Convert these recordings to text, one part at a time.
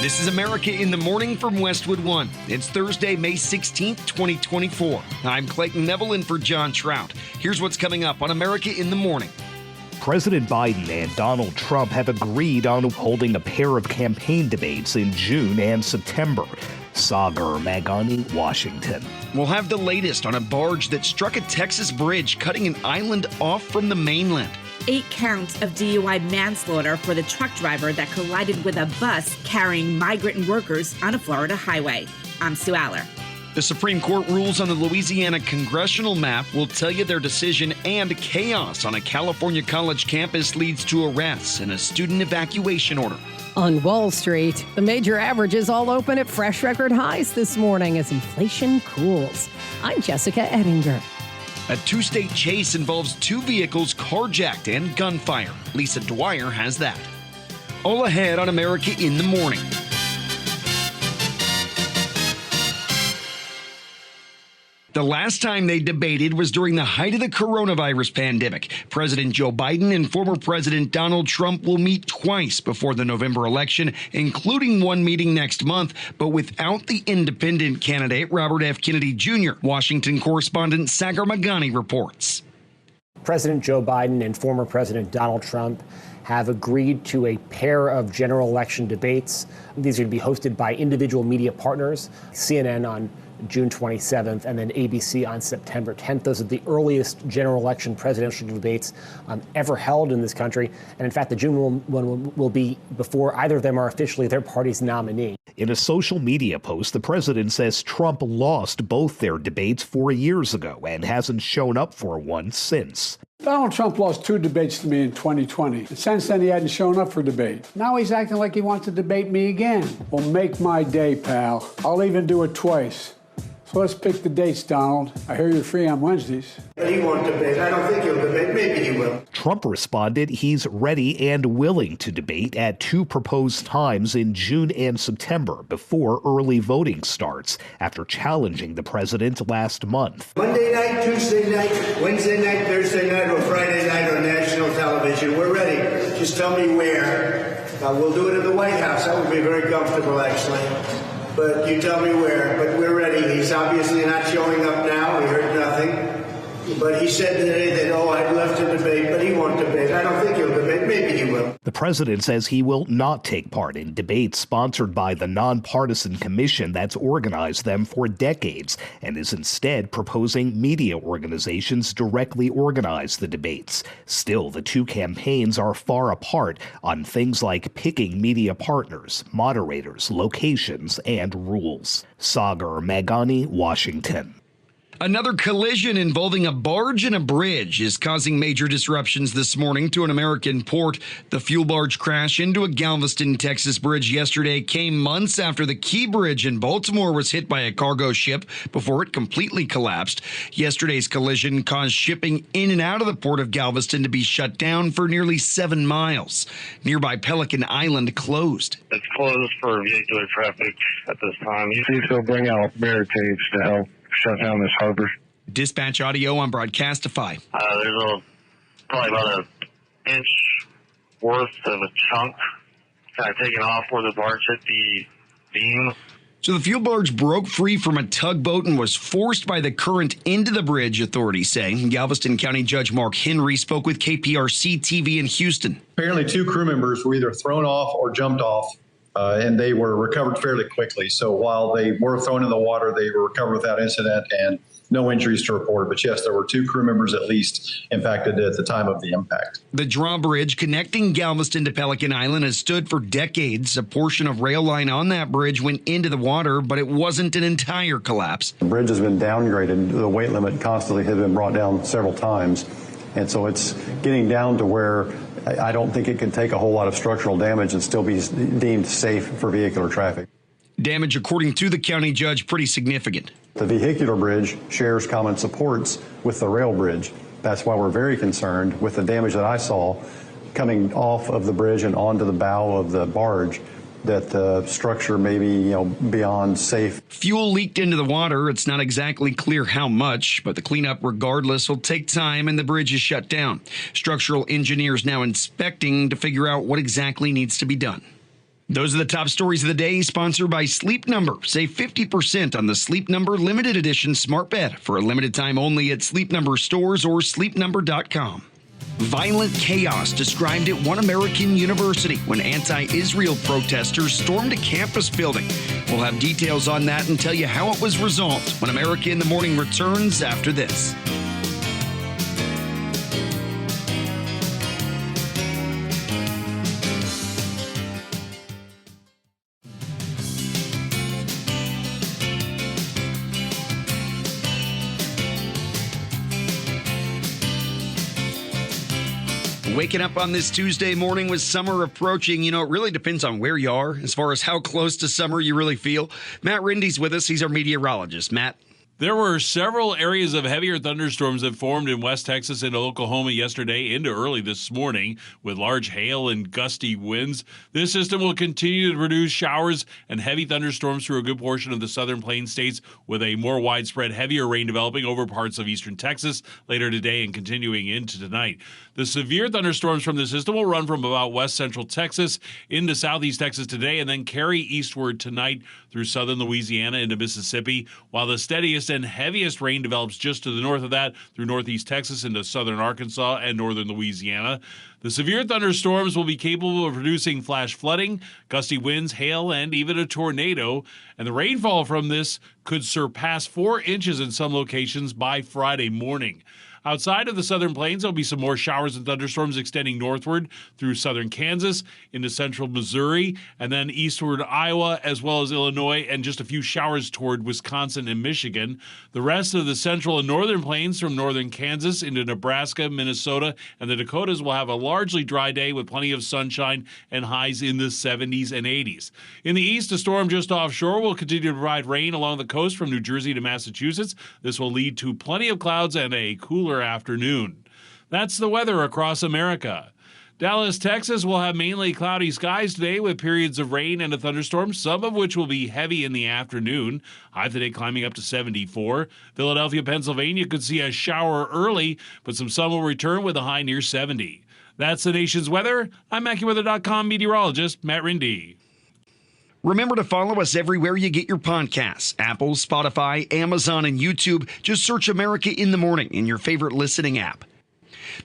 This is America in the Morning from Westwood One. It's Thursday, May 16th, 2024. I'm Clayton Neville in for John Trout. Here's what's coming up on America in the Morning. President Biden and Donald Trump have agreed on holding a pair of campaign debates in June and September. Sagar Meghani, Washington. We'll have the latest on a barge that struck a Texas bridge, cutting an island off from the mainland. 8 counts of DUI manslaughter for the truck driver that collided with a bus carrying migrant workers on a Florida highway. I'm Sue Aller. The Supreme Court rules on the Louisiana Congressional map will tell you their decision, and chaos on a California college campus leads to arrests and a student evacuation order. On Wall Street, the major averages all open at fresh record highs this morning as inflation cools. I'm Jessica Ettinger. A two-state chase involves 2 vehicles carjacked and gunfire. Lisa Dwyer has that. All ahead on America in the Morning. The last time they debated was during the height of the coronavirus pandemic. President Joe Biden and former President Donald Trump will meet twice before the November election, including one meeting next month, but without the independent candidate Robert F. Kennedy Jr. Washington correspondent Sagar Meghani reports. President Joe Biden and former President Donald Trump have agreed to a pair of general election debates. These are going to be hosted by individual media partners, CNN on June 27th, and then ABC on September 10th. Those are the earliest general election presidential debates ever held in this country. And in fact, the June one will be before either of them are officially their party's nominee. In a social media post, the president says Trump lost both their debates 4 years ago and hasn't shown up for one since. Donald Trump lost 2 debates to me in 2020. And since then, he hadn't shown up for debate. Now he's acting like he wants to debate me again. Well, make my day, pal. I'll even do it twice. So let's pick the dates, Donald. I hear you're free on Wednesdays. But he won't debate. I don't think he'll debate. Maybe he will. Trump responded he's ready and willing to debate at 2 proposed times in June and September before early voting starts, after challenging the president last month. Monday night, Tuesday night, Wednesday night, Thursday night, or Friday night on national television. We're ready. Just tell me where. We'll do it at the White House. That would be very comfortable, actually. But you tell me where. But we're ready. He's obviously not showing up now. We heard nothing. But he said today that, I'd love to debate, but he won't debate. I don't think he'll debate. Maybe he will. The president says he will not take part in debates sponsored by the nonpartisan commission that's organized them for decades, and is instead proposing media organizations directly organize the debates. Still, the 2 campaigns are far apart on things like picking media partners, moderators, locations, and rules. Sagar Meghani, Washington. Another collision involving a barge and a bridge is causing major disruptions this morning to an American port. The fuel barge crash into a Galveston, Texas bridge yesterday came months after the Key Bridge in Baltimore was hit by a cargo ship before it completely collapsed. Yesterday's collision caused shipping in and out of the port of Galveston to be shut down for nearly 7 miles. Nearby Pelican Island closed. It's closed for vehicular traffic at this time. Please go bring out barricades to help shut down this harbor. Dispatch audio on Broadcastify. There's probably about an inch worth of a chunk kind of taken off where the barge hit the beam. So the fuel barge broke free from a tugboat and was forced by the current into the bridge, authorities say. Galveston County Judge Mark Henry spoke with KPRC TV in Houston. Apparently 2 crew members were either thrown off or jumped off. And they were recovered fairly quickly. So while they were thrown in the water, they were recovered without incident and no injuries to report. But yes, there were 2 crew members at least impacted at the time of the impact. The drawbridge connecting Galveston to Pelican Island has stood for decades. A portion of rail line on that bridge went into the water, but it wasn't an entire collapse. The bridge has been downgraded. The weight limit constantly has been brought down several times. And so it's getting down to where I don't think it can take a whole lot of structural damage and still be deemed safe for vehicular traffic. Damage, according to the county judge, pretty significant. The vehicular bridge shares common supports with the rail bridge. That's why we're very concerned with the damage that I saw coming off of the bridge and onto the bow of the barge, that the structure may be, beyond safe. Fuel leaked into the water. It's not exactly clear how much, but the cleanup regardless will take time and the bridge is shut down. Structural engineers now inspecting to figure out what exactly needs to be done. Those are the top stories of the day, sponsored by Sleep Number. Save 50% on the Sleep Number limited edition smart bed for a limited time only at Sleep Number stores or sleepnumber.com. Violent chaos described at one American university when anti-Israel protesters stormed a campus building. We'll have details on that and tell you how it was resolved when America in the Morning returns after this. Waking up on this Tuesday morning with summer approaching, it really depends on where you are as far as how close to summer you really feel. Matt Rindy's with us. He's our meteorologist. Matt. There were several areas of heavier thunderstorms that formed in West Texas and Oklahoma yesterday into early this morning with large hail and gusty winds. This system will continue to produce showers and heavy thunderstorms through a good portion of the southern plain states, with a more widespread heavier rain developing over parts of eastern Texas later today and continuing into tonight. The severe thunderstorms from the system will run from about west central Texas into southeast Texas today and then carry eastward tonight through southern Louisiana into Mississippi, while the steadiest and heaviest rain develops just to the north of that through northeast Texas into southern Arkansas and northern Louisiana. The severe thunderstorms will be capable of producing flash flooding, gusty winds, hail, and even a tornado. And the rainfall from this could surpass 4 inches in some locations by Friday morning. Outside of the southern plains, there'll be some more showers and thunderstorms extending northward through southern Kansas into central Missouri and then eastward Iowa as well as Illinois, and just a few showers toward Wisconsin and Michigan. The rest of the central and northern plains from northern Kansas into Nebraska, Minnesota, and the Dakotas will have a largely dry day with plenty of sunshine and highs in the 70s and 80s. In the east, a storm just offshore will continue to provide rain along the coast from New Jersey to Massachusetts. This will lead to plenty of clouds and a cooler afternoon. That's the weather across America. Dallas, Texas will have mainly cloudy skies today with periods of rain and a thunderstorm, some of which will be heavy in the afternoon. High today climbing up to 74. Philadelphia, Pennsylvania could see a shower early, but some sun will return with a high near 70. That's the nation's weather. I'm AccuWeather.com meteorologist Matt Rindy. Remember to follow us everywhere you get your podcasts. Apple, Spotify, Amazon, and YouTube. Just search America in the Morning in your favorite listening app.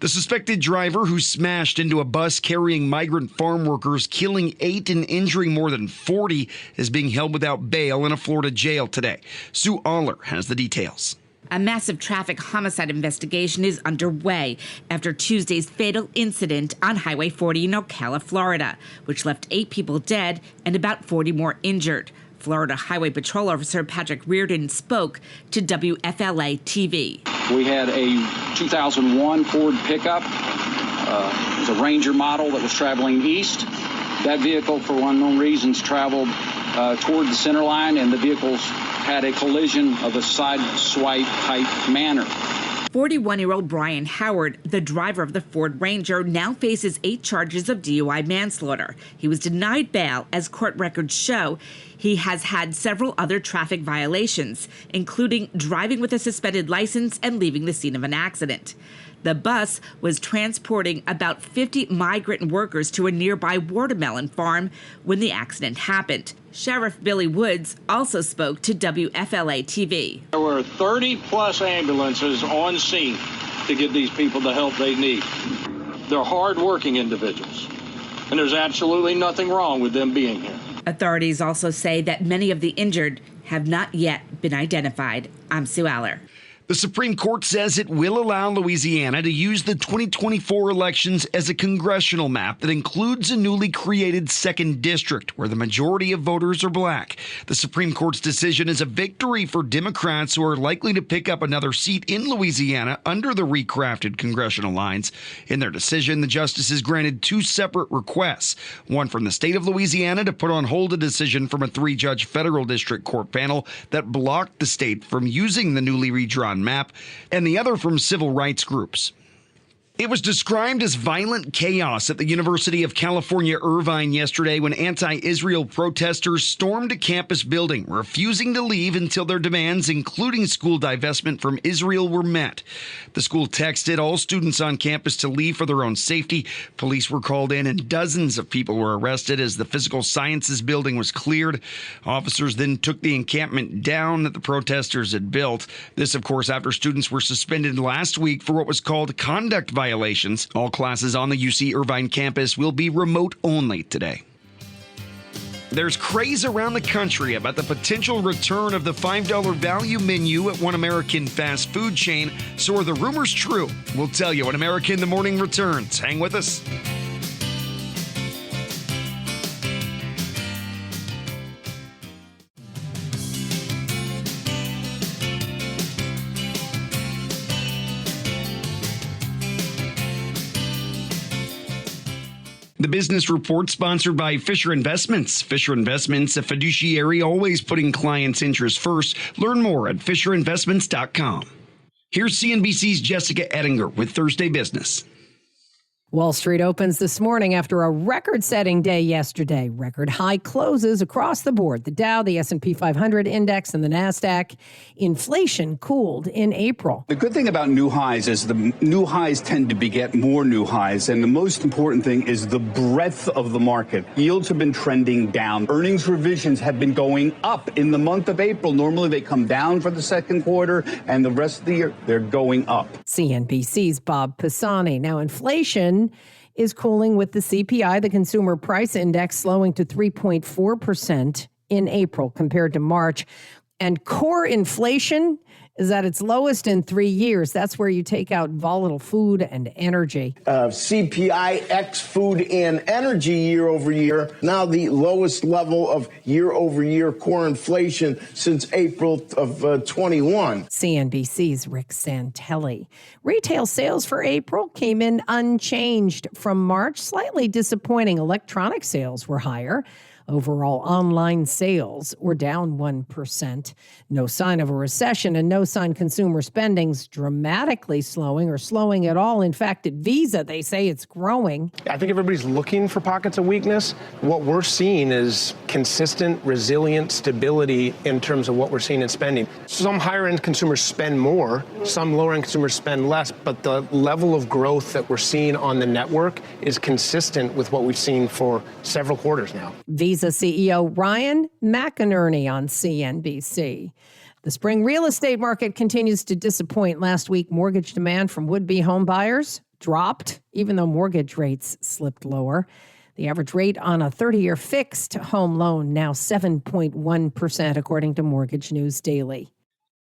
The suspected driver who smashed into a bus carrying migrant farm workers, killing 8 and injuring more than 40, is being held without bail in a Florida jail today. Sue Aller has the details. A massive traffic homicide investigation is underway after Tuesday's fatal incident on Highway 40 in Ocala, Florida, which left 8 people dead and about 40 more injured. Florida Highway Patrol Officer Patrick Reardon spoke to WFLA TV. We had a 2001 Ford pickup. It was a Ranger model that was traveling east. That vehicle, for unknown reasons, traveled toward the center line, and the vehicles had a collision of a side swipe type manner. 41-year-old Brian Howard, the driver of the Ford Ranger, now faces 8 charges of DUI manslaughter. He was denied bail, as court records show. He has had several other traffic violations, including driving with a suspended license and leaving the scene of an accident. The bus was transporting about 50 migrant workers to a nearby watermelon farm when the accident happened. Sheriff Billy Woods also spoke to WFLA TV. There were 30-plus ambulances on scene to give these people the help they need. They're hard-working individuals, and there's absolutely nothing wrong with them being here. Authorities also say that many of the injured have not yet been identified. I'm Sue Aller. The Supreme Court says it will allow Louisiana to use the 2024 elections as a congressional map that includes a newly created second district where the majority of voters are black. The Supreme Court's decision is a victory for Democrats who are likely to pick up another seat in Louisiana under the recrafted congressional lines. In their decision, the justices granted 2 separate requests, one from the state of Louisiana to put on hold a decision from a 3-judge federal district court panel that blocked the state from using the newly redrawn map, and the other from civil rights groups. It was described as violent chaos at the University of California, Irvine yesterday when anti-Israel protesters stormed a campus building, refusing to leave until their demands, including school divestment from Israel, were met. The school texted all students on campus to leave for their own safety. Police were called in and dozens of people were arrested as the physical sciences building was cleared. Officers then took the encampment down that the protesters had built. This, of course, after students were suspended last week for what was called conduct violations. All classes on the UC Irvine campus will be remote only today. There's craze around the country about the potential return of the $5 value menu at one American fast food chain. So are the rumors true? We'll tell you when America in the Morning returns. Hang with us. The business report sponsored by Fisher Investments. Fisher Investments, a fiduciary always putting clients' interests first. Learn more at FisherInvestments.com. Here's CNBC's Jessica Ettinger with Thursday Business. Wall Street opens this morning after a record-setting day yesterday. Record high closes across the board. The Dow, the S&P 500 index, and the NASDAQ. Inflation cooled in April. The good thing about new highs is the new highs tend to beget more new highs. And the most important thing is the breadth of the market. Yields have been trending down. Earnings revisions have been going up in the month of April. Normally they come down for the second quarter, and the rest of the year they're going up. CNBC's Bob Pisani. Now, inflation is cooling with the CPI, the Consumer Price Index, slowing to 3.4% in April compared to March. And core inflation is at its lowest in 3 years. That's where you take out volatile food and energy. CPI ex food and energy year over year, now the lowest level of year over year core inflation since April of 21. CNBC's Rick Santelli. Retail sales for April came in unchanged from March, slightly disappointing. Electronic sales were higher. Overall, online sales were down 1%. No sign of a recession and no sign consumer spending's dramatically slowing or slowing at all. In fact, at Visa, they say it's growing. I think everybody's looking for pockets of weakness. What we're seeing is consistent, resilient stability in terms of what we're seeing in spending. Some higher-end consumers spend more, some lower-end consumers spend less, but the level of growth that we're seeing on the network is consistent with what we've seen for several quarters now. Visa CEO Ryan McInerney on CNBC. The spring real estate market continues to disappoint. Last week, mortgage demand from would-be home buyers dropped, even though mortgage rates slipped lower. The average rate on a 30-year fixed home loan now 7.1%, according to Mortgage News Daily.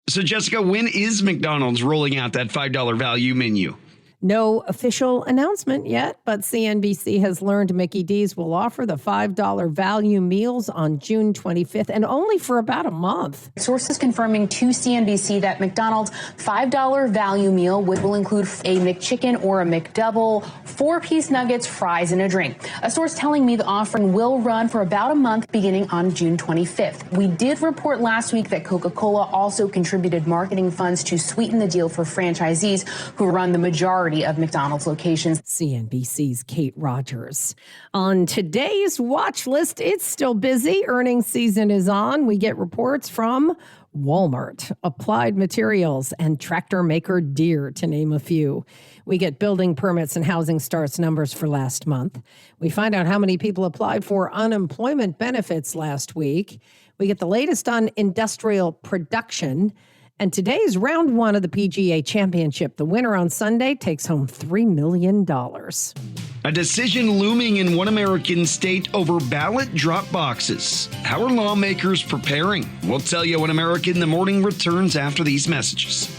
So, Jessica, when is McDonald's rolling out that $5 value menu? No official announcement yet, but CNBC has learned Mickey D's will offer the $5 value meals on June 25th, and only for about a month. Sources confirming to CNBC that McDonald's $5 value meal will include a McChicken or a McDouble, 4-piece nuggets, fries, and a drink. A source telling me the offering will run for about a month beginning on June 25th. We did report last week that Coca-Cola also contributed marketing funds to sweeten the deal for franchisees who run the majority of McDonald's locations. CNBC's Kate Rogers. On today's watch list, it's still busy. Earnings season is on. We get reports from Walmart, Applied Materials, and tractor maker Deere, to name a few. We get building permits and housing starts numbers for last month. We find out how many people applied for unemployment benefits last week. We get the latest on industrial production. And today's round one of the PGA Championship. The winner on Sunday takes home $3 million. A decision looming in one American state over ballot drop boxes. How are lawmakers preparing? We'll tell you when America in the Morning returns after these messages.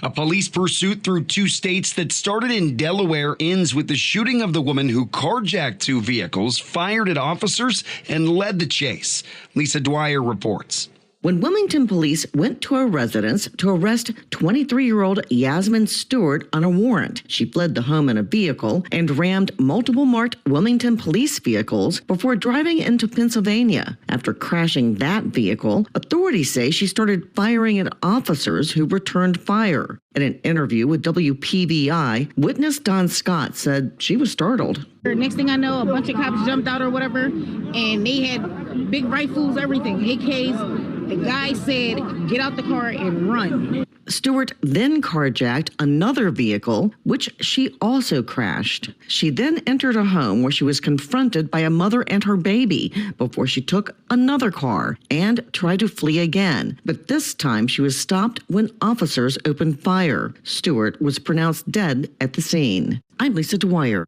A police pursuit through 2 states that started in Delaware ends with the shooting of the woman who carjacked 2 vehicles, fired at officers, and led the chase. Lisa Dwyer reports. when Wilmington police went to a residence to arrest 23-year-old Yasmin Stewart on a warrant. She fled the home in a vehicle and rammed multiple marked Wilmington police vehicles before driving into Pennsylvania. After crashing that vehicle, authorities say she started firing at officers who returned fire. In an interview with WPVI, witness Don Scott said she was startled. Next thing I know, a bunch of cops jumped out or whatever, and they had big rifles, everything, AKs. The guy said, get out the car and run. Stewart then carjacked another vehicle, which she also crashed. She then entered a home where she was confronted by a mother and her baby before she took another car and tried to flee again. But this time she was stopped when officers opened fire. Stewart was pronounced dead at the scene. I'm Lisa Dwyer.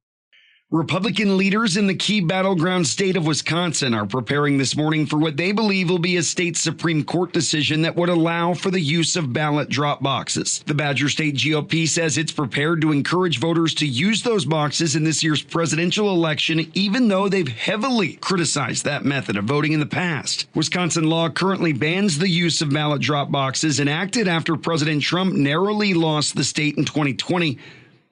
Republican leaders in the key battleground state of Wisconsin are preparing this morning for what they believe will be a state Supreme Court decision that would allow for the use of ballot drop boxes. The Badger State GOP says it's prepared to encourage voters to use those boxes in this year's presidential election, even though they've heavily criticized that method of voting in the past. Wisconsin law currently bans the use of ballot drop boxes, enacted after President Trump narrowly lost the state in 2020.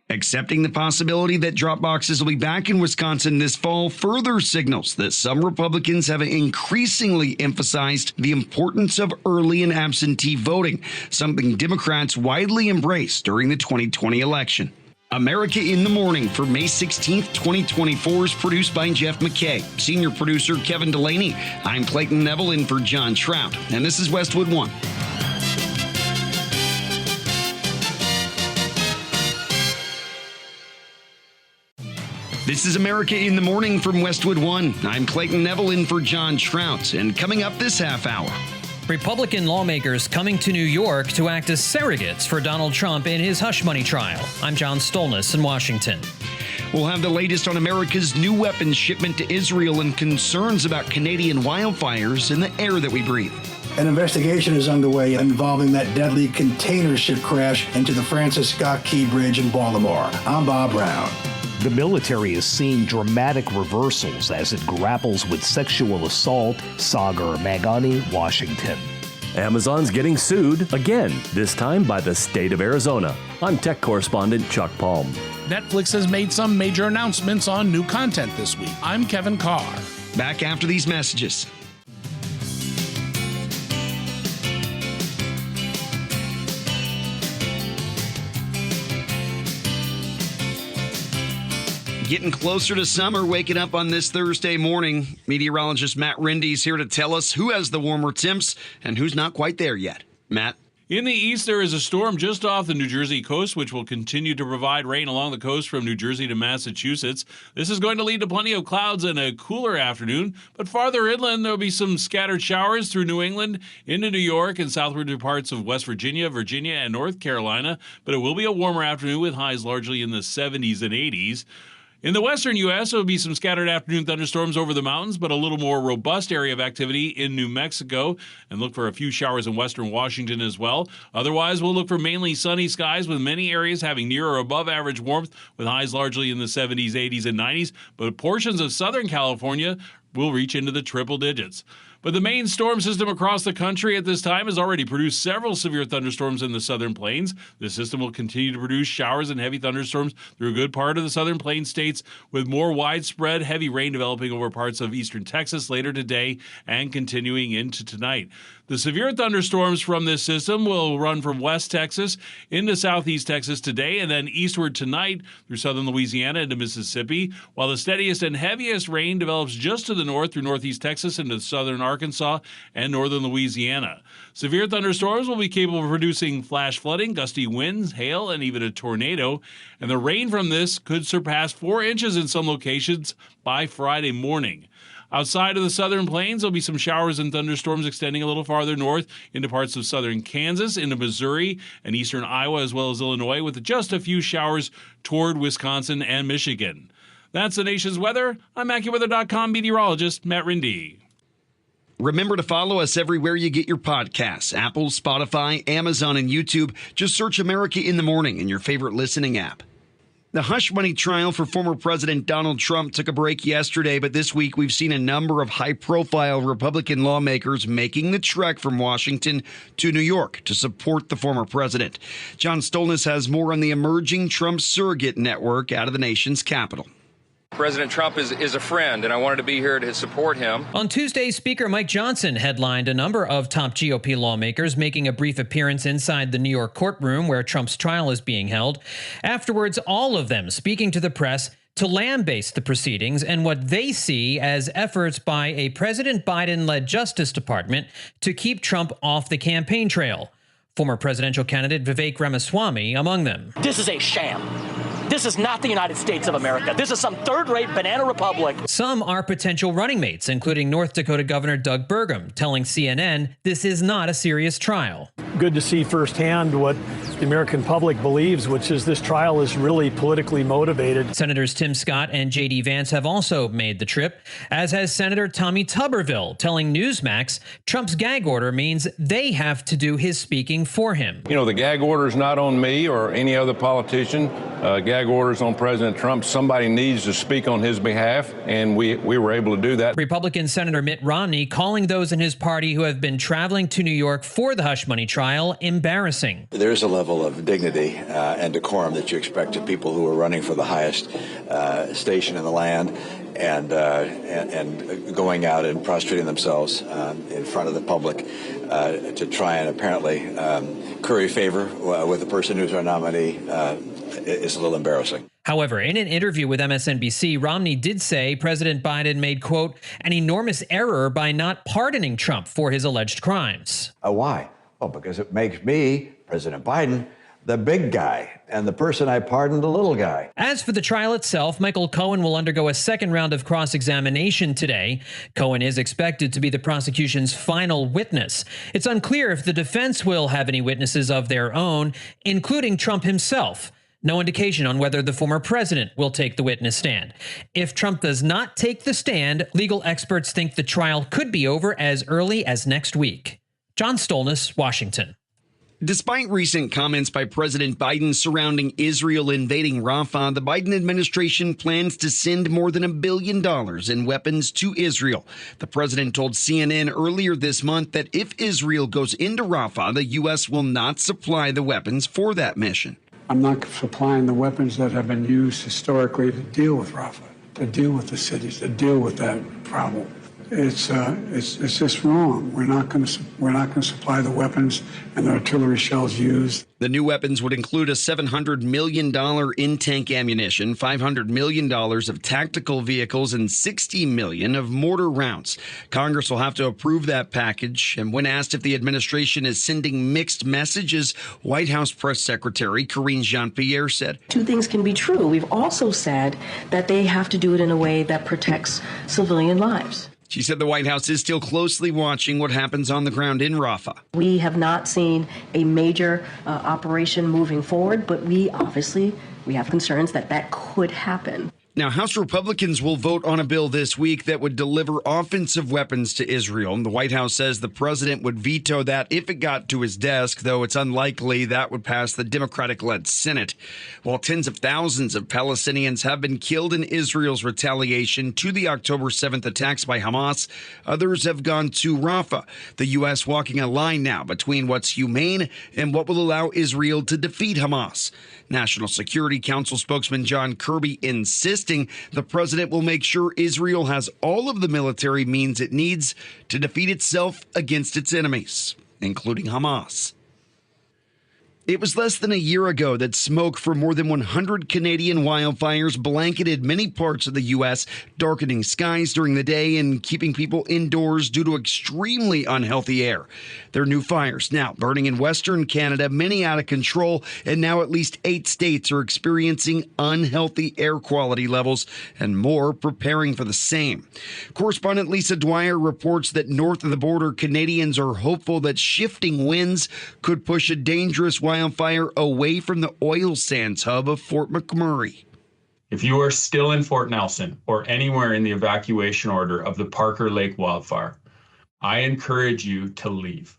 Accepting the possibility that drop boxes will be back in Wisconsin this fall further signals that some Republicans have increasingly emphasized the importance of early and absentee voting, something Democrats widely embraced during the 2020 election. America in the Morning for May 16th, 2024 is produced by Jeff McKay. Senior producer Kevin Delaney. I'm Clayton Neville in for John Trout, and this is Westwood One. This is America in the Morning from Westwood One. I'm Clayton Neville in for John Trout, and coming up this half hour. Republican lawmakers coming to New York to act as surrogates for Donald Trump in his hush money trial. I'm John Stolnis in Washington. We'll have the latest on America's new weapons shipment to Israel and concerns about Canadian wildfires in the air that we breathe. An investigation is underway involving that deadly container ship crash into the Francis Scott Key Bridge in Baltimore. I'm Bob Brown. The military is seeing dramatic reversals as it grapples with sexual assault. Sagar Meghani, Washington. Amazon's getting sued again, this time by the state of Arizona. I'm tech correspondent Chuck Palm. Netflix has made some major announcements on new content this week. I'm Kevin Carr. Back after these messages. Getting closer to summer, waking up on this Thursday morning. Meteorologist Matt Rindy is here to tell us who has the warmer temps and who's not quite there yet. Matt? In the east, there is a storm just off the New Jersey coast, which will continue to provide rain along the coast from New Jersey to Massachusetts. This is going to lead to plenty of clouds and a cooler afternoon, but farther inland, there will be some scattered showers through New England, into New York, and southward to parts of West Virginia, and North Carolina, but it will be a warmer afternoon with highs largely in the 70s and 80s. In the western U.S., there will be some scattered afternoon thunderstorms over the mountains, but a little more robust area of activity in New Mexico, and look for a few showers in western Washington as well. Otherwise, we'll look for mainly sunny skies with many areas having near or above average warmth with highs largely in the 70s, 80s, and 90s, but portions of Southern California will reach into the triple digits. But the main storm system across the country at this time has already produced several severe thunderstorms in the southern plains. The system will continue to produce showers and heavy thunderstorms through a good part of the southern plains states, with more widespread heavy rain developing over parts of eastern Texas later today and continuing into tonight. The severe thunderstorms from this system will run from West Texas into Southeast Texas today and then eastward tonight through southern Louisiana into Mississippi, while the steadiest and heaviest rain develops just to the north through Northeast Texas into southern Arkansas and northern Louisiana. Severe thunderstorms will be capable of producing flash flooding, gusty winds, hail, and even a tornado, and the rain from this could surpass 4 inches in some locations by Friday morning. Outside of the southern plains, there'll be some showers and thunderstorms extending a little farther north into parts of southern Kansas, into Missouri and eastern Iowa, as well as Illinois, with just a few showers toward Wisconsin and Michigan. That's the nation's weather. I'm AccuWeather.com meteorologist Matt Rindy. Remember to follow us everywhere you get your podcasts, Apple, Spotify, Amazon, and YouTube. Just search America in the Morning in your favorite listening app. The hush money trial for former President Donald Trump took a break yesterday, but this week we've seen a number of high-profile Republican lawmakers making the trek from Washington to New York to support the former president. John Stolnis has more on the emerging Trump surrogate network out of the nation's capital. President Trump is a friend, and I wanted to be here to support him. On Tuesday, Speaker Mike Johnson headlined a number of top GOP lawmakers making a brief appearance inside the New York courtroom where Trump's trial is being held. Afterwards, all of them speaking to the press to lambaste the proceedings and what they see as efforts by a President Biden-led Justice Department to keep Trump off the campaign trail. Former presidential candidate Vivek Ramaswamy among them. This is a sham. This is not the United States of America. This is some third-rate banana republic. Some are potential running mates, including North Dakota Governor Doug Burgum, telling CNN this is not a serious trial. Good to see firsthand what the American public believes, which is this trial is really politically motivated. Senators Tim Scott and J.D. Vance have also made the trip, as has Senator Tommy Tuberville, telling Newsmax Trump's gag order means they have to do his speaking for him. You know, the gag order is not on me or any other politician. Gag orders on President Trump. Somebody needs to speak on his behalf, and we were able to do that. Republican Senator Mitt Romney calling those in his party who have been traveling to New York for the hush money trial embarrassing. There's a level of dignity and decorum that you expect of people who are running for the highest station in the land and going out and prostrating themselves in front of the public to try and apparently curry favor with the person who's our nominee. Is a little embarrassing. However, in an interview with MSNBC, Romney did say President Biden made, quote, an enormous error by not pardoning Trump for his alleged crimes. Why? Well, because it makes me, President Biden, the big guy, and the person I pardoned, the little guy. As for the trial itself, Michael Cohen will undergo a second round of cross-examination today. Cohen is expected to be the prosecution's final witness. It's unclear if the defense will have any witnesses of their own, including Trump himself. No indication on whether the former president will take the witness stand. If Trump does not take the stand, legal experts think the trial could be over as early as next week. John Stolnis, Washington. Despite recent comments by President Biden surrounding Israel invading Rafah, the Biden administration plans to send more than $1 billion in weapons to Israel. The president told CNN earlier this month that if Israel goes into Rafah, the U.S. will not supply the weapons for that mission. I'm not supplying the weapons that have been used historically to deal with Rafah, to deal with the cities, to deal with that problem. It's just wrong. We're not going to supply the weapons and the artillery shells used. The new weapons would include a $700 million in-tank ammunition, $500 million of tactical vehicles, and $60 million of mortar rounds. Congress will have to approve that package. And when asked if the administration is sending mixed messages, White House Press Secretary Karine Jean-Pierre said, two things can be true. We've also said that they have to do it in a way that protects civilian lives. She said the White House is still closely watching what happens on the ground in Rafah. We have not seen a major operation moving forward, but we have concerns that could happen. Now, House Republicans will vote on a bill this week that would deliver offensive weapons to Israel. The White House says the president would veto that if it got to his desk, though it's unlikely that would pass the Democratic-led Senate. While tens of thousands of Palestinians have been killed in Israel's retaliation to the October 7th attacks by Hamas, others have gone to Rafah. The U.S. walking a line now between what's humane and what will allow Israel to defeat Hamas. National Security Council spokesman John Kirby insisting the president will make sure Israel has all of the military means it needs to defeat itself against its enemies, including Hamas. It was less than a year ago that smoke from more than 100 Canadian wildfires blanketed many parts of the U.S., darkening skies during the day and keeping people indoors due to extremely unhealthy air. There are new fires now burning in Western Canada, many out of control, and now at least 8 states are experiencing unhealthy air quality levels, and more preparing for the same. Correspondent Lisa Dwyer reports that north of the border, Canadians are hopeful that shifting winds could push a dangerous wildfire away from the oil sands hub of Fort McMurray. If you are still in Fort Nelson or anywhere in the evacuation order of the Parker Lake wildfire, I encourage you to leave.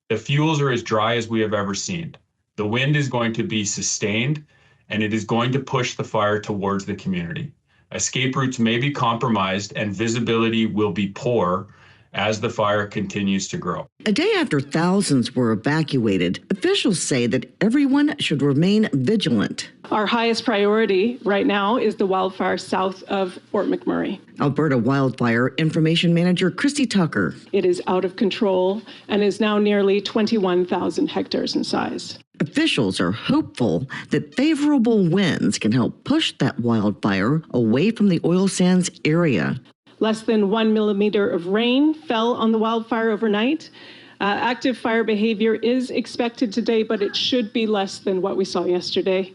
The fuels are as dry as we have ever seen. The wind is going to be sustained, and it is going to push the fire towards the community. Escape routes may be compromised and visibility will be poor as the fire continues to grow. A day after thousands were evacuated, officials say that everyone should remain vigilant. Our highest priority right now is the wildfire south of Fort McMurray. Alberta Wildfire Information Manager Christy Tucker. It is out of control and is now nearly 21,000 hectares in size. Officials are hopeful that favorable winds can help push that wildfire away from the oil sands area. Less than 1 millimeter of rain fell on the wildfire overnight. Active fire behavior is expected today, but it should be less than what we saw yesterday,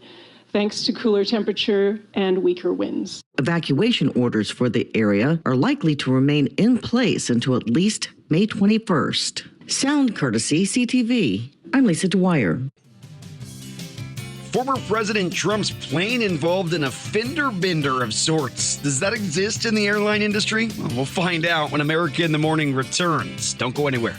thanks to cooler temperature and weaker winds. Evacuation orders for the area are likely to remain in place until at least May 21st. Sound courtesy CTV. I'm Lisa Dwyer. Former President Trump's plane involved in a fender bender of sorts. Does that exist in the airline industry? Well, we'll find out when America in the Morning returns. Don't go anywhere.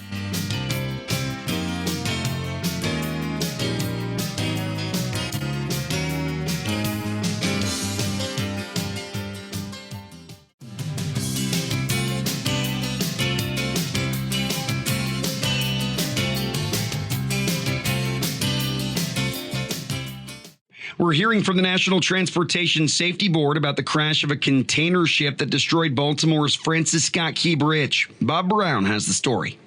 We're hearing from the National Transportation Safety Board about the crash of a container ship that destroyed Baltimore's Francis Scott Key Bridge. Bob Brown has the story.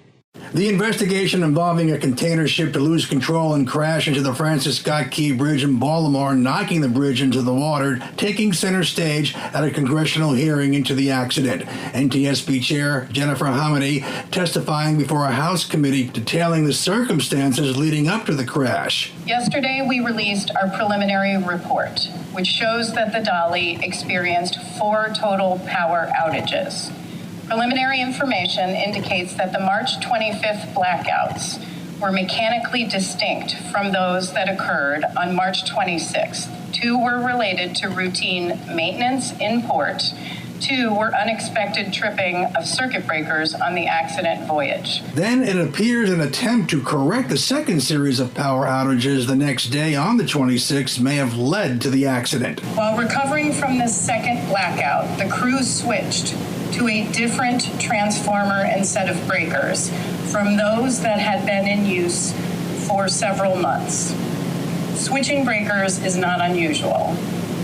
The investigation involving a container ship to lose control and crash into the Francis Scott Key Bridge in Baltimore, knocking the bridge into the water, taking center stage at a congressional hearing into the accident. NTSB Chair Jennifer Hamady testifying before a House committee detailing the circumstances leading up to the crash. Yesterday, we released our preliminary report, which shows that the Dolly experienced 4 total power outages. Preliminary information indicates that the March 25th blackouts were mechanically distinct from those that occurred on March 26th. 2 were related to routine maintenance in port. 2 were unexpected tripping of circuit breakers on the accident voyage. Then it appears an attempt to correct the second series of power outages the next day on the 26th may have led to the accident. While recovering from the second blackout, the crew switched to a different transformer and set of breakers from those that had been in use for several months. Switching breakers is not unusual,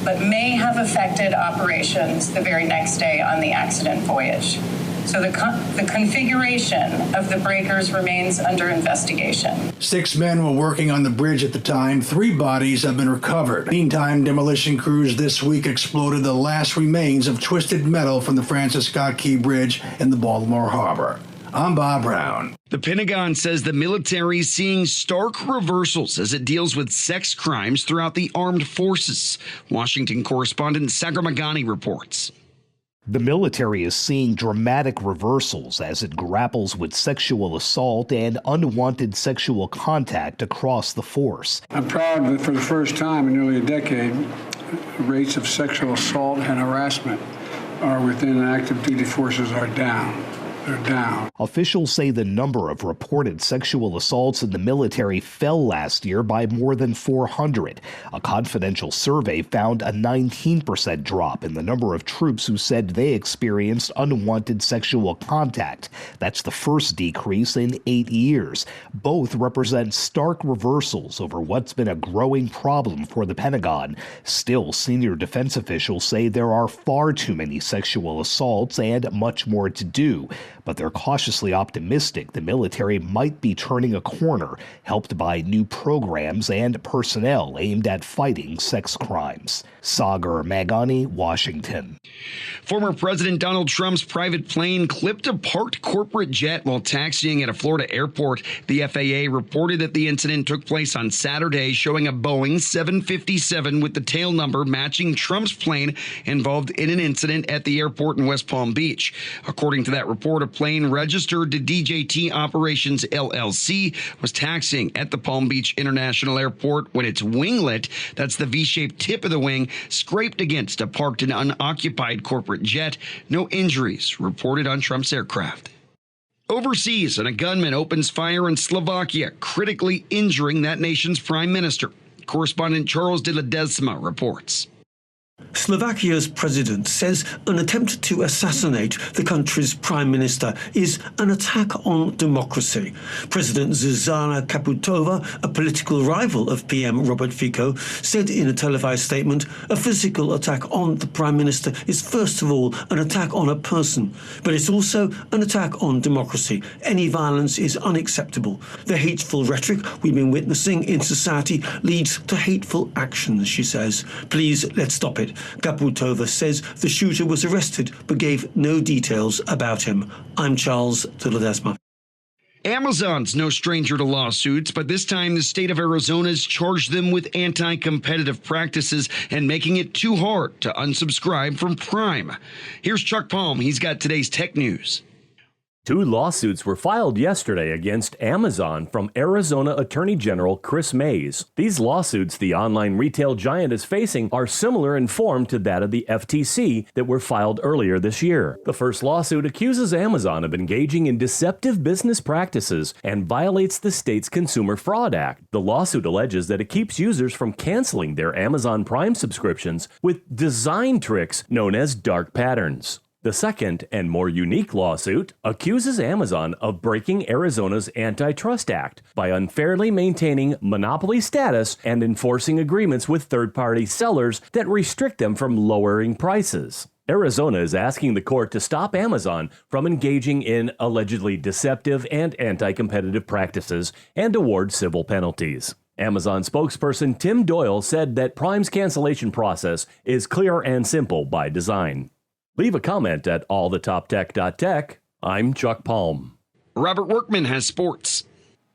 but may have affected operations the very next day on the accident voyage. So the configuration of the breakers remains under investigation. 6 men were working on the bridge at the time. 3 bodies have been recovered. Meantime, demolition crews this week exploded the last remains of twisted metal from the Francis Scott Key Bridge in the Baltimore Harbor. I'm Bob Brown. The Pentagon says the military is seeing stark reversals as it deals with sex crimes throughout the armed forces. Washington correspondent Sagar Meghani reports. The military is seeing dramatic reversals as it grapples with sexual assault and unwanted sexual contact across the force. I'm proud that for the first time in nearly a decade, rates of sexual assault and harassment are within active duty forces are down. They're down. Officials say the number of reported sexual assaults in the military fell last year by more than 400. A confidential survey found a 19% drop in the number of troops who said they experienced unwanted sexual contact. That's the first decrease in 8 years. Both represent stark reversals over what's been a growing problem for the Pentagon. Still, senior defense officials say there are far too many sexual assaults and much more to do. But they're cautiously optimistic the military might be turning a corner, helped by new programs and personnel aimed at fighting sex crimes. Sagar Meghani, Washington. Former President Donald Trump's private plane clipped a parked corporate jet while taxiing at a Florida airport. The FAA reported that the incident took place on Saturday, showing a Boeing 757 with the tail number matching Trump's plane involved in an incident at the airport in West Palm Beach. According to that report, a plane registered to DJT Operations LLC was taxiing at the Palm Beach International Airport when its winglet, that's the V-shaped tip of the wing, scraped against a parked and unoccupied corporate jet. No injuries reported on Trump's aircraft. Overseas, and a gunman opens fire in Slovakia, critically injuring that nation's prime minister. Correspondent Charles de Ledesma reports. Slovakia's president says an attempt to assassinate the country's prime minister is an attack on democracy. President Zuzana Kaputova, a political rival of PM Robert Fico, said in a televised statement, a physical attack on the prime minister is first of all an attack on a person, but it's also an attack on democracy. Any violence is unacceptable. The hateful rhetoric we've been witnessing in society leads to hateful actions, she says. Please, let's stop it. Kaputova says the shooter was arrested but gave no details about him. I'm Charles de Ledesma. Amazon's no stranger to lawsuits, but this time the state of Arizona has charged them with anti-competitive practices and making it too hard to unsubscribe from Prime. Here's Chuck Palm. He's got today's tech news. 2 lawsuits were filed yesterday against Amazon from Arizona Attorney General Chris Mays. These lawsuits the online retail giant is facing are similar in form to that of the FTC that were filed earlier this year. The first lawsuit accuses Amazon of engaging in deceptive business practices and violates the state's Consumer Fraud Act. The lawsuit alleges that it keeps users from canceling their Amazon Prime subscriptions with design tricks known as dark patterns. The second and more unique lawsuit accuses Amazon of breaking Arizona's Antitrust Act by unfairly maintaining monopoly status and enforcing agreements with third-party sellers that restrict them from lowering prices. Arizona is asking the court to stop Amazon from engaging in allegedly deceptive and anti-competitive practices and award civil penalties. Amazon spokesperson Tim Doyle said that Prime's cancellation process is clear and simple by design. Leave a comment at allthetoptech.tech. I'm Chuck Palm. Robert Workman has sports.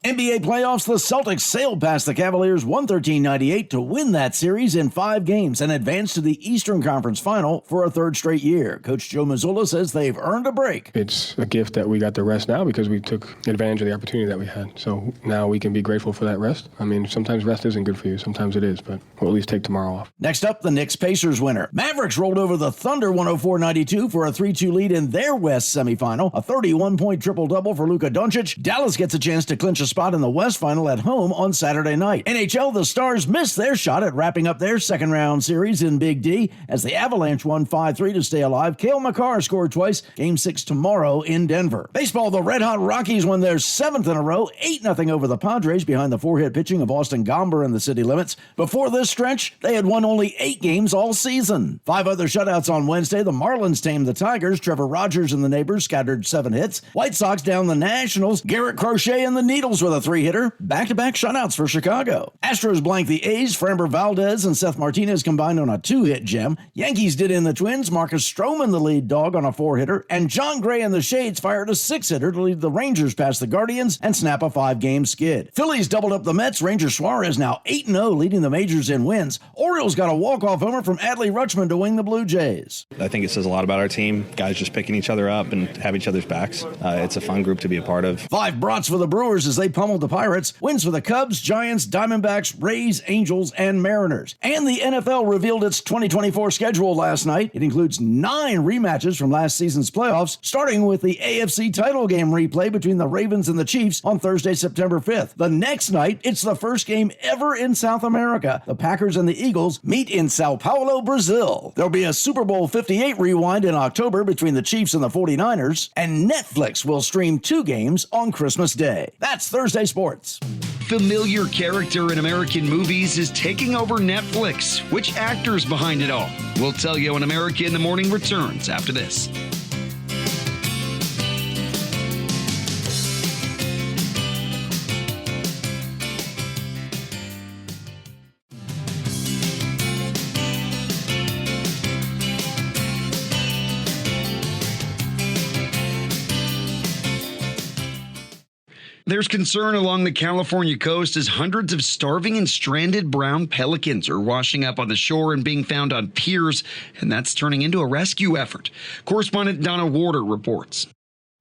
NBA playoffs, the Celtics sailed past the Cavaliers 113-98 to win that series in 5 games and advance to the Eastern Conference Final for a 3rd straight year. Coach Joe Mazzulla says they've earned a break. It's a gift that we got the rest now because we took advantage of the opportunity that we had. So now we can be grateful for that rest. I mean, sometimes rest isn't good for you. Sometimes it is, but we'll at least take tomorrow off. Next up, the Knicks-Pacers winner. Mavericks rolled over the Thunder 104-92 for a 3-2 lead in their West semifinal. A 31-point triple-double for Luka Doncic. Dallas gets a chance to clinch a spot in the West Final at home on Saturday night. NHL, the Stars missed their shot at wrapping up their second-round series in Big D as the Avalanche won 5-3 to stay alive. Cale Makar scored twice. Game 6 tomorrow in Denver. Baseball, the Red Hot Rockies won their 7th in a row, 8-0 over the Padres behind the 4-hit pitching of Austin Gomber in the city limits. Before this stretch, they had won only 8 games all season. 5 other shutouts on Wednesday. The Marlins tamed the Tigers. Trevor Rogers and the Neighbors scattered 7 hits. White Sox down the Nationals. Garrett Crochet and the Needles with a 3-hitter. Back-to-back shutouts for Chicago. Astros blanked the A's. Framber Valdez and Seth Martinez combined on a 2-hit gem. Yankees did in the Twins. Marcus Stroman, the lead dog, on a 4-hitter. And John Gray and the Shades fired a 6-hitter to lead the Rangers past the Guardians and snap a 5-game skid. Phillies doubled up the Mets. Ranger Suarez now 8-0, leading the majors in wins. Orioles got a walk-off homer from Adley Rutschman to wing the Blue Jays. I think it says a lot about our team. Guys just picking each other up and have each other's backs. It's a fun group to be a part of. 5 brats for the Brewers as they pummeled the Pirates. Wins for the Cubs, Giants, Diamondbacks, Rays, Angels, and Mariners. And the NFL revealed its 2024 schedule last night. It includes 9 rematches from last season's playoffs, starting with the AFC title game replay between the Ravens and the Chiefs on Thursday, September 5th. The next night, it's the first game ever in South America. The Packers and the Eagles meet in Sao Paulo, Brazil. There'll be a Super Bowl 58 rewind in October between the Chiefs and the 49ers, and Netflix will stream 2 games on Christmas Day. That's Thursday Sports. Familiar character in American movies is taking over Netflix. Which actor's behind it all? We'll tell you when America in the Morning returns after this. There's concern along the California coast as hundreds of starving and stranded brown pelicans are washing up on the shore and being found on piers, and that's turning into a rescue effort. Correspondent Donna Warder reports.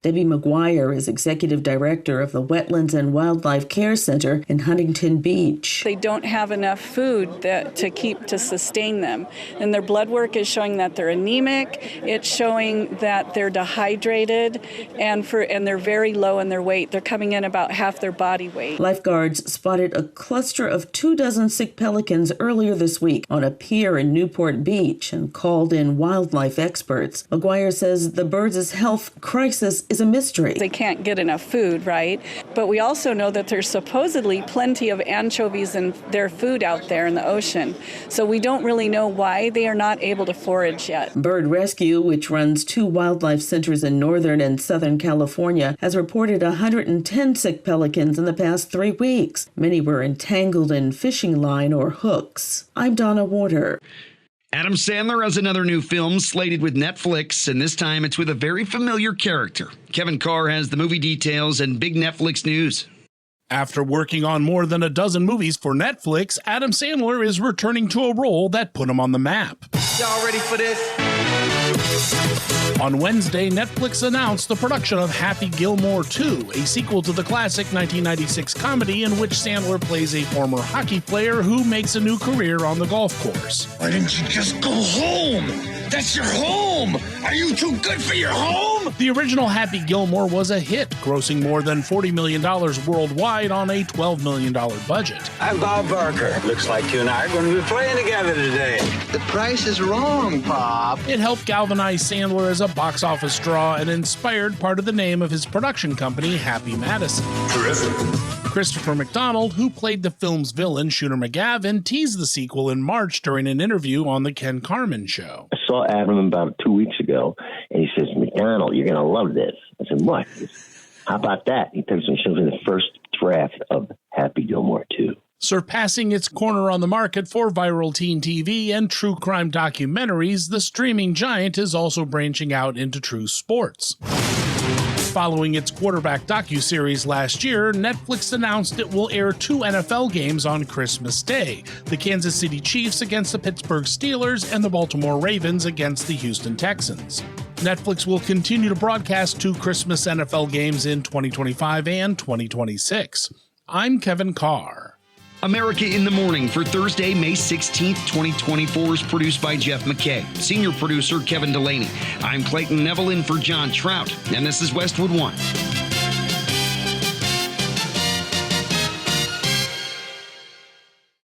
Debbie McGuire is executive director of the Wetlands and Wildlife Care Center in Huntington Beach. They don't have enough food to sustain them. And their blood work is showing that they're anemic. It's showing that they're dehydrated and they're very low in their weight. They're coming in about half their body weight. Lifeguards spotted a cluster of 24 sick pelicans earlier this week on a pier in Newport Beach and called in wildlife experts. McGuire says the birds' health crisis is a mystery. They can't get enough food, right? But we also know that there's supposedly plenty of anchovies in their food out there in the ocean. So we don't really know why they are not able to forage yet. Bird Rescue, which runs 2 wildlife centers in northern and southern California, has reported 110 sick pelicans in the past 3 weeks. Many were entangled in fishing line or hooks. I'm Donna Warder. Adam Sandler has another new film slated with Netflix, and this time it's with a very familiar character. Kevin Carr has the movie details and big Netflix news. After working on more than a dozen movies for Netflix, Adam Sandler is returning to a role that put him on the map. Y'all ready for this? On Wednesday, Netflix announced the production of Happy Gilmore 2, a sequel to the classic 1996 comedy in which Sandler plays a former hockey player who makes a new career on the golf course. Why didn't you just go home? That's your home! Are you too good for your home? The original Happy Gilmore was a hit, grossing more than $40 million worldwide on a $12 million budget. I'm Bob Barker. Looks like you and I are going to be playing together today. The price is wrong, Bob. It helped galvanize Sandler as a box office draw and inspired part of the name of his production company, Happy Madison. Terrific. Christopher McDonald, who played the film's villain, Shooter McGavin, teased the sequel in March during an interview on The Ken Carman Show. I saw Adam about 2 weeks ago, and he says, McDonald, you're going to love this. I said, what? He goes, how about that? He takes me and shows me the first draft of Happy Gilmore 2. Surpassing its corner on the market for viral teen TV and true crime documentaries, the streaming giant is also branching out into true sports. Following its quarterback docuseries last year, Netflix announced it will air 2 NFL games on Christmas Day, the Kansas City Chiefs against the Pittsburgh Steelers and the Baltimore Ravens against the Houston Texans. Netflix will continue to broadcast 2 Christmas NFL games in 2025 and 2026. I'm Kevin Carr. America in the Morning for Thursday, May 16th, 2024 is produced by Jeff McKay. Senior producer Kevin Delaney. I'm Clayton Neville in for John Trout, and this is Westwood One.